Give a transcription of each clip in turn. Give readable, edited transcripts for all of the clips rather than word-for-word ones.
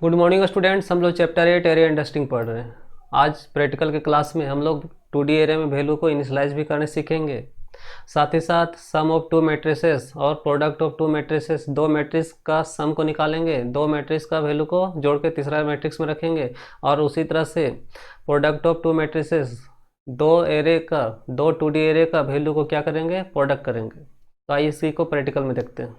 Good morning students. हम लोग chapter 8 array इंडस्ट्रिंग पढ़ रहे हैं। आज प्रैक्टिकल के क्लास में हम लोग 2D एरे में वैल्यू को इनिशियलाइज भी करने सीखेंगे। साथ ही साथ सम ऑफ टू मैट्रिसेस और प्रोडक्ट ऑफ टू मैट्रिसेस, दो मैट्रिक्स का सम को निकालेंगे, दो मैट्रिक्स का वैल्यू को जोड़ के तीसरा मैट्रिक्स में रखेंगे और उसी तरह से प्रोडक्ट ऑफ टू मैट्रिसेस, दो 2D एरे का वैल्यू को क्या करेंगे, प्रोडक्ट करेंगे। तो आइए इसी को प्रैक्टिकल में देखते हैं।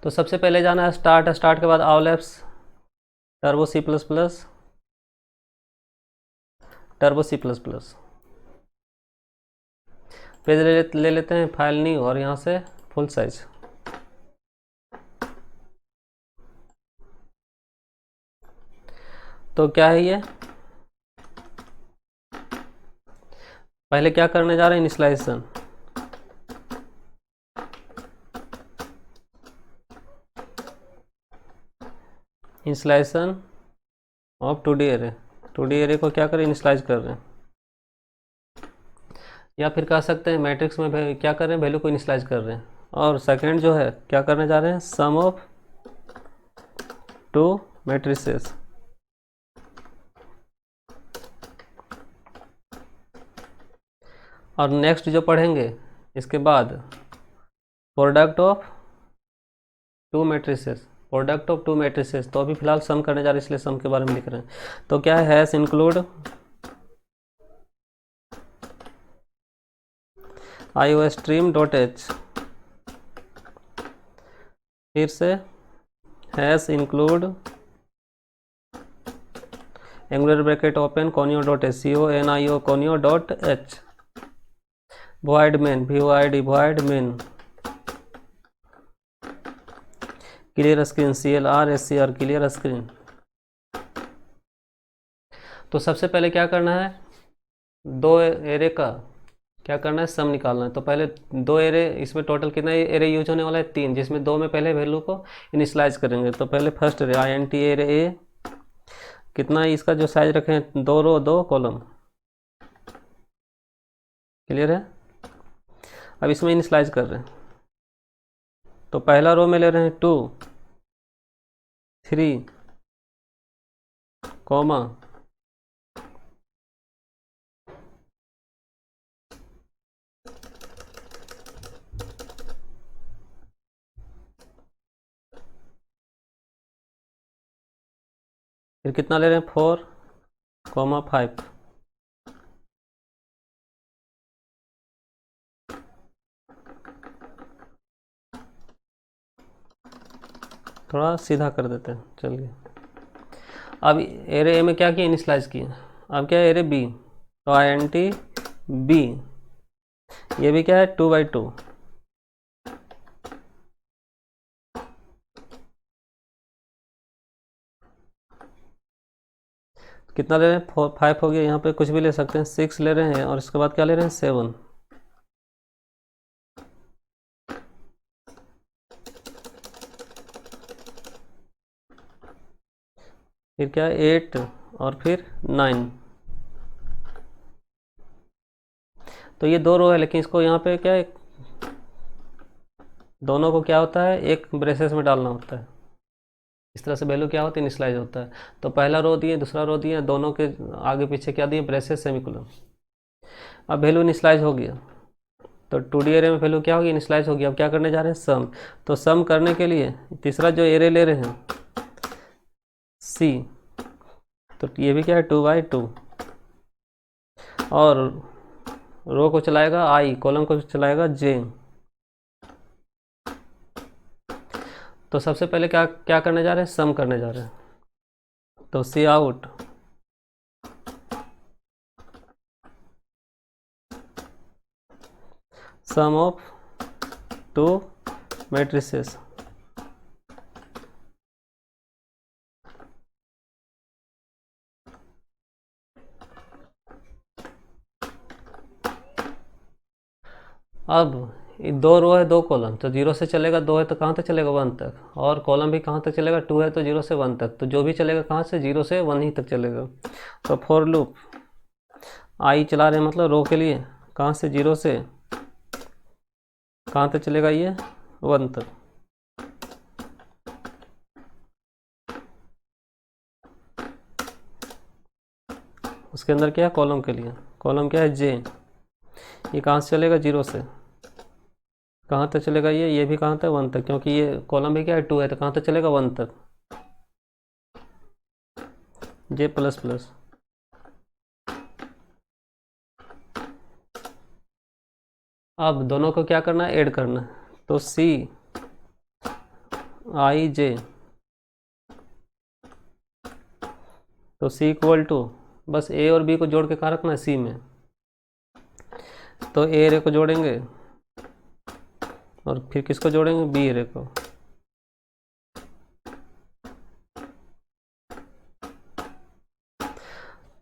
तो सबसे पहले जाना है स्टार्ट के बाद आउलेप्स turbo C plus plus, turbo C plus plus page ले लेते हैं, फाइल न्यू, और यहाँ से फुल साइज। तो क्या है ये, पहले क्या करने जा रहे हैं, initialization. Initialization of 2D array, 2D array को क्या करें, इनिशियलाइज कर रहे हैं। या फिर कह सकते हैं मैट्रिक्स में क्या कर रहे हैं, वैल्यू को इनिशियलाइज कर रहे हैं। और सेकेंड जो है क्या करने जा रहे हैं, सम ऑफ टू मैट्रिसेस। और नेक्स्ट जो पढ़ेंगे इसके बाद product of two matrices, product of two matrices. तो अभी फिलहाल सम करने जा रहे हैं इसलिए सम के बारे में लिख रहे हैं। तो क्या है, हैश इंक्लूड iostream.h, फिर से hash include angular bracket open conio dot H, CONIO conio dot H, void main, void main, clear screen, CLR clear screen. तो सबसे पहले क्या करना है, दो एरे का क्या करना है, सम निकालना है। तो पहले दो एरे, इसमें टोटल कितना एरे यूज होने वाला है, 3, जिसमें दो में पहले वैल्यू को इनिशियलाइज करेंगे। तो पहले first array INT array A, कितना इसका जो साइज रखे हैं, 2 रो 2 कॉलम, क्लियर है। अब इसमें इनिशियलाइज कर रहे हैं। तो पहला रो में ले रहे हैं 2 3 कॉमा, फिर कितना ले रहे हैं, 4 कॉमा 5। थोड़ा सीधा कर देते हैं, चलिए। अब एरे ए में क्या किया, इनिशियलाइज किया। अब क्या है, एरे बी, तो INT बी, ये भी क्या है, 2/2। कितना ले रहे हैं, 5 हो गया। यहाँ पे कुछ भी ले सकते हैं, 6 ले रहे हैं, और इसके बाद क्या ले रहे हैं, 7। फिर क्या है, 8, और फिर 9। तो ये दो रो है, लेकिन इसको यहाँ पे क्या है, दोनों को क्या होता है, एक ब्रेसेस में डालना होता है। इस तरह से वैल्यू क्या होती है, इनिशियलाइज होता है। तो पहला रो दिए, दूसरा रो दिए, दोनों के आगे पीछे क्या दिए, ब्रेसेस सेमीकोलन। अब वैल्यू इनिशियलाइज हो गया, तो 2D एरे में वैल्यू क्या होगी, इनिशियलाइज होगी। अब क्या करने जा रहे हैं, सम। तो सम करने के लिए तीसरा जो एरे ले रहे हैं C, तो ये भी क्या है, 2/2, और रो को चलाएगा I, कॉलम को चलाएगा J। तो सबसे पहले क्या क्या करने जा रहे हैं, सम करने जा रहे हैं। तो C out sum of two matrices. अब ये दो रो है, दो कॉलम, तो 0 से चलेगा, 2 है तो कहाँ तक चलेगा, 1 तक, और कॉलम भी कहाँ तक चलेगा, 2 है तो 0 से 1 तक। तो जो भी चलेगा कहाँ से, 0 से 1 ही तक चलेगा। तो फॉर लूप I चला रहे हैं, मतलब रो के लिए, कहाँ से, 0 से कहाँ तक चलेगा ये 1 तक। उसके अंदर क्या है कॉलम के लिए, कॉलम क्या है जे, ये कहाँ से चलेगा 0 से कहाँ तक चलेगा ये भी कहाँ तक 1 तक, क्योंकि ये कॉलम भी क्या है 2 है, तो कहाँ तक चलेगा 1 तक, जे प्लस प्लस। अब दोनों को क्या करना है, ऐड करना है, तो सी आई जे, तो सी इक्वल टू, बस ए और बी को जोड़ के कहाँ रखना है सी में, तो ए रे को जोड़ेंगे और फिर किसको जोड़ेंगे बी रे को,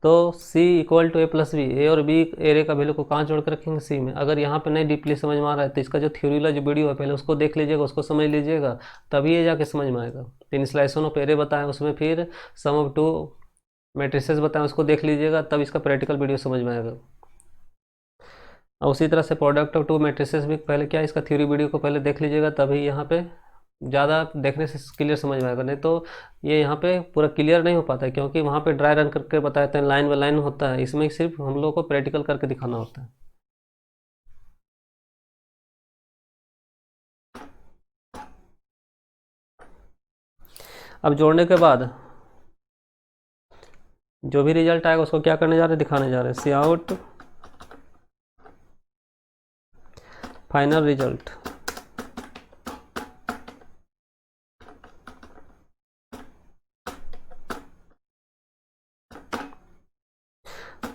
तो c equal to a plus b, a और बी एरे का वैल्यू को कहाँ जोड़ कर रखेंगे सी में। अगर यहाँ पे नहीं डीपली समझ में आ रहा है तो इसका जो थ्योरी वाला जो वीडियो है पहले उसको देख लीजिएगा, उसको समझ लीजिएगा, तभी ये जाके समझ में आएगा। इनिशियलाइजेशन ऑफ एरे बताएं, उसमें फिर सम ऑफ टू मैट्रिसेस बताएं, उसको देख लीजिएगा, तब इसका प्रैक्टिकल वीडियो समझ में आएगा। और उसी तरह से प्रोडक्ट ऑफ टू मैट्रिसेस भी पहले क्या, इसका थ्योरी वीडियो को पहले देख लीजिएगा, तभी यहाँ पे ज़्यादा देखने से क्लियर समझ में आएगा, नहीं तो ये यहाँ पे पूरा क्लियर नहीं हो पाता है, क्योंकि वहाँ पे ड्राई रन करके बताते हैं, लाइन बाय लाइन होता है, इसमें सिर्फ हम लोग को प्रैक्टिकल करके दिखाना होता है। अब जोड़ने के बाद जो भी रिजल्ट आएगा उसको क्या करने जा रहे हैं, दिखाने जा रहे हैं, सी आउट फाइनल रिजल्ट।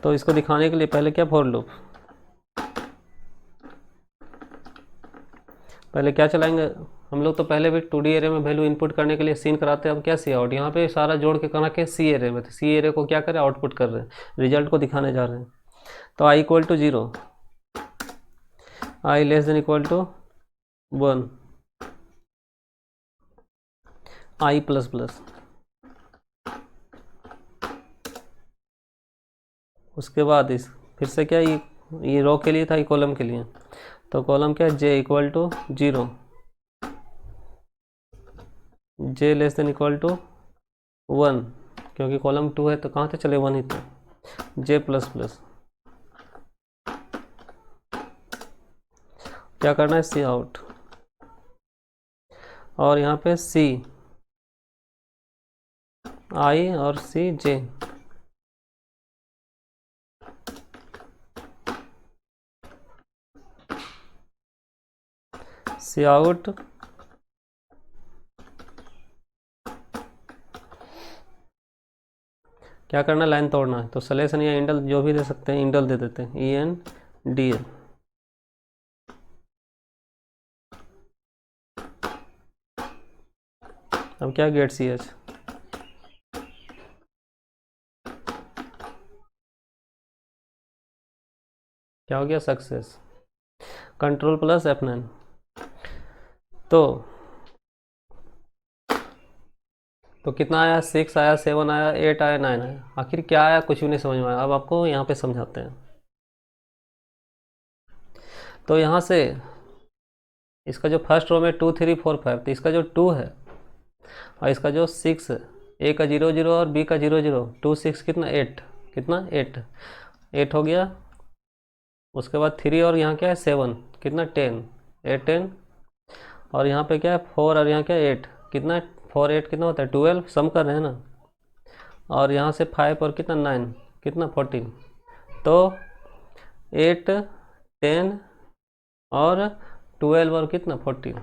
तो इसको दिखाने के लिए पहले क्या फॉर लूप, पहले क्या चलाएंगे हम लोग, तो पहले भी 2D एरे में वैल्यू इनपुट करने के लिए सीन कराते हैं, अब क्या सी आउट, यहाँ पे सारा जोड़ के करा के सी एरे में, तो सी एरे को क्या करें आउटपुट कर रहे हैं, रिजल्ट को दिखाने जा रहे हैं। तो i equal to 0, i less than equal to 1, i plus plus, उसके बाद इस फिर से क्या, ये रो के लिए था, ये कॉलम के लिए, तो कॉलम क्या है j equal to 0, j less than equal to 1, क्योंकि कॉलम 2 है तो कहाँ से चले 1 ही, तो जे प्लस प्लस, क्या करना है सी आउट, और यहाँ पे सी आई और सी जे, सी आउट क्या करना है, लाइन तोड़ना है, तो सलेशन या इंडल जो भी दे सकते हैं, इंडल दे देते हैं, ENDL। अब क्या गेट CH, क्या हो गया सक्सेस, कंट्रोल प्लस F9। तो कितना आया, 6 आया, 7 आया, 8 आया, 9 आया, आखिर क्या आया कुछ भी नहीं समझ में आया। अब आपको यहाँ पे समझाते हैं। तो यहाँ से इसका जो फर्स्ट रो में 2 3 4 5, तो इसका जो 2 है और इसका जो 6 है, ए का 0 0 और बी का 0 0, 2 6 कितना 8, कितना 8 हो गया। उसके बाद 3 और यहाँ क्या है 7, कितना 10, 8 10, और यहाँ पे क्या है 4 और यहाँ क्या है 8, कितना 4 8 कितना होता है 12, सम कर रहे हैं ना। और यहाँ से 5 और कितना 9, कितना 14, तो 8 10 और 12 और कितना 14।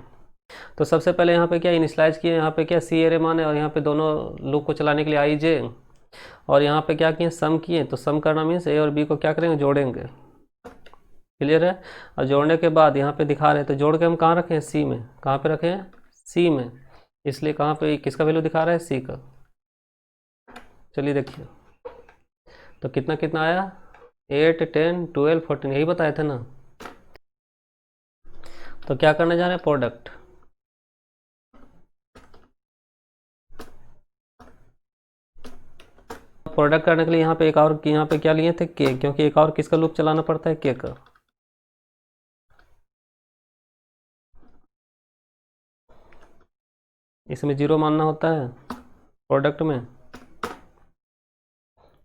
तो सबसे पहले यहाँ पे क्या इनिशलाइज किए, यहाँ पे क्या सी एरे माने, और यहाँ पे दोनों लूप को चलाने के लिए आई जे, और यहाँ पे क्या किए सम किए, तो सम करना मीन्स ए और बी को क्या करेंगे जोड़ेंगे, क्लियर है। और जोड़ने के बाद यहाँ पे दिखा रहे हैं, तो जोड़ के हम कहाँ रखें सी में, कहाँ पे रखे हैं सी में, इसलिए कहाँ पे किसका वैल्यू दिखा रहा है सी का। चलिए देखिए, तो कितना कितना आया 8 10 12 14, यही बताए थे ना। तो क्या करने जा रहे हैं प्रोडक्ट, प्रोडक्ट करने के लिए यहाँ पे एक और, यहाँ पे क्या लिए थे के, क्योंकि एक और किसका लूप चलाना पड़ता है के का। इसमें 0 मानना होता है प्रोडक्ट में।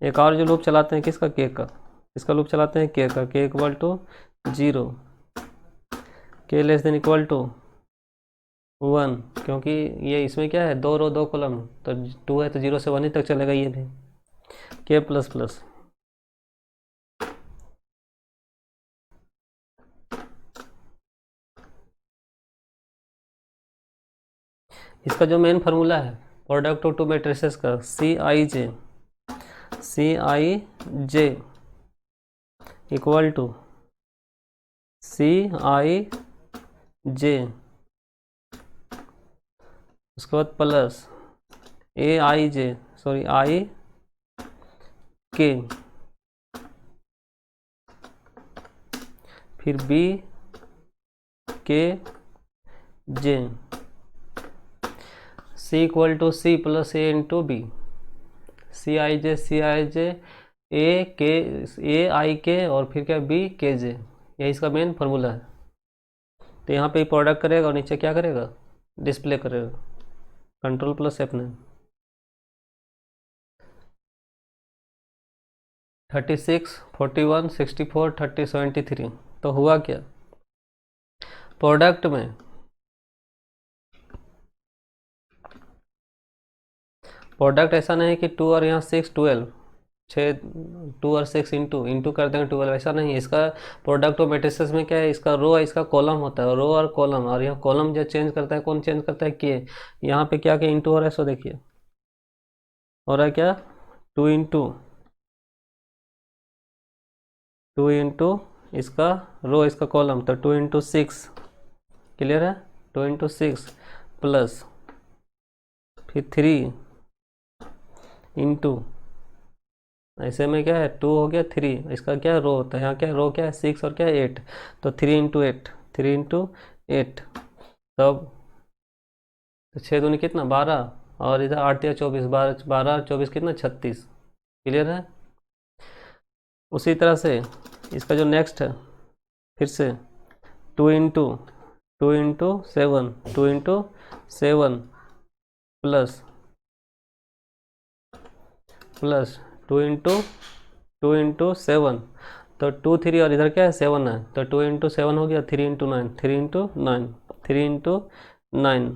एक और जो लूप चलाते हैं किसका, के का, इसका लूप चलाते हैं के का, के इक्वल टू 0, के लेस देन इक्वल टू 1, क्योंकि ये इसमें क्या है 2 रो 2 कॉलम, तो 2 है तो 0 से 1 ही तक चलेगा ये भी, के प्लस प्लस। इसका जो मेन फार्मूला है प्रोडक्ट ऑफ टू मैट्रिसेस का, सी i J equal to C i जे, उसके बाद plus A I J, sorry I के, फिर b k j, c equal to c plus a into b, c i j a i k और फिर क्या B k जे, यही इसका main formula है। तो यहाँ पे प्रोडक्ट करेगा और नीचे क्या करेगा, डिस्प्ले करेगा, कंट्रोल प्लस F9। 36, 41, 64, 30, 73। तो हुआ क्या, प्रोडक्ट में प्रोडक्ट ऐसा नहीं कि 2 और यहाँ 6 12, 6 2 और 6 इंटू कर देंगे 12, ऐसा नहीं है। इसका प्रोडक्ट ऑफ मैट्रिसेस में क्या है, इसका रो इसका कॉलम होता है, रो और कॉलम, और यह कॉलम जो चेंज करता है, कौन चेंज करता है, के। यहाँ पे क्या क्या इंटू हो रहा है, सो देखिए हो रहा है क्या, 2 इंटू इसका रो इसका कॉलम, तो 2 इंटू 6, क्लियर है, 2 इंटू 6 प्लस फिर 3 इंटू, ऐसे में क्या है 2 हो गया 3, इसका क्या रो होता है, यहाँ क्या रो क्या है 6 और क्या है 8, तो 3 इंटू 8, 3 इंटू 8, तब तो 6 दूनी कितना 12, और इधर 8 या 24, 12 24 कितना 36, क्लियर है। उसी तरह से इसका जो नेक्स्ट है फिर से 2 इंटू 7, 2 इंटू 7 प्लस 2 इंटू 7, तो 2 3 और इधर क्या है 7 है, तो 2 इंटू 7 हो गया 3 इंटू 9, 3 इंटू 9, 3 इंटू 9,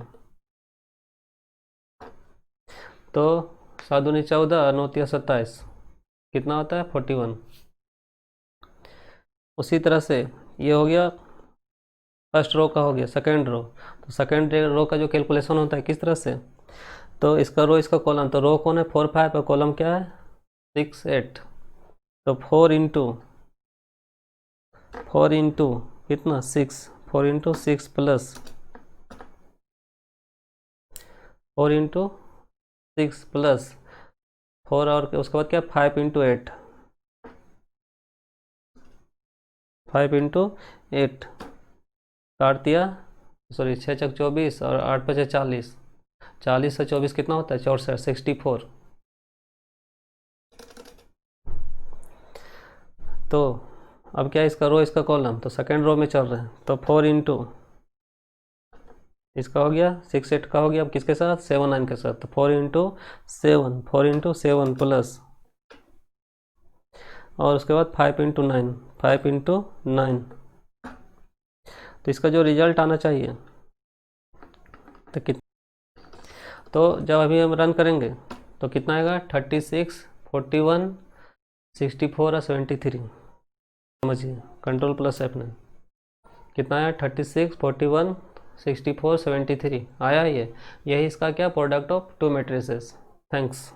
तो 7 दूनी 14, 9 तिया 27, कितना होता है 41। उसी तरह से ये हो गया फर्स्ट रो का, हो गया सेकेंड रो, तो सेकेंड रो का जो कैलकुलेशन होता है किस तरह से, तो इसका रो इसका कॉलम, तो रो कौन है 4 5 और कॉलम क्या है 6 8, तो 4 इंटू कितना 6, 4 इंटू 6 प्लस 4 इंटू 6 प्लस 4, और उसके बाद क्या 5 इंटू 8, 5 इंटू 8 काट दिया, सॉरी 6 चक 24 और 8 5 40, 40 से 24 कितना होता है 64, 64। तो अब क्या है इसका रो इसका कॉलम, तो सेकेंड रो में चल रहे हैं, तो 4 इंटू इसका हो गया 6 8 का हो गया, अब किसके साथ 7 9 के साथ, तो 4 इंटू 7 प्लस, और उसके बाद 5 इंटू 9, 5 इंटू 9, तो इसका जो रिजल्ट आना चाहिए तो तो जब अभी हम रन करेंगे तो कितना आएगा 36 41 64 और 73, समझिए कंट्रोल प्लस F9, कितना आया 36 41 64 73 आया ये, यही इसका क्या product of two matrices. Thanks.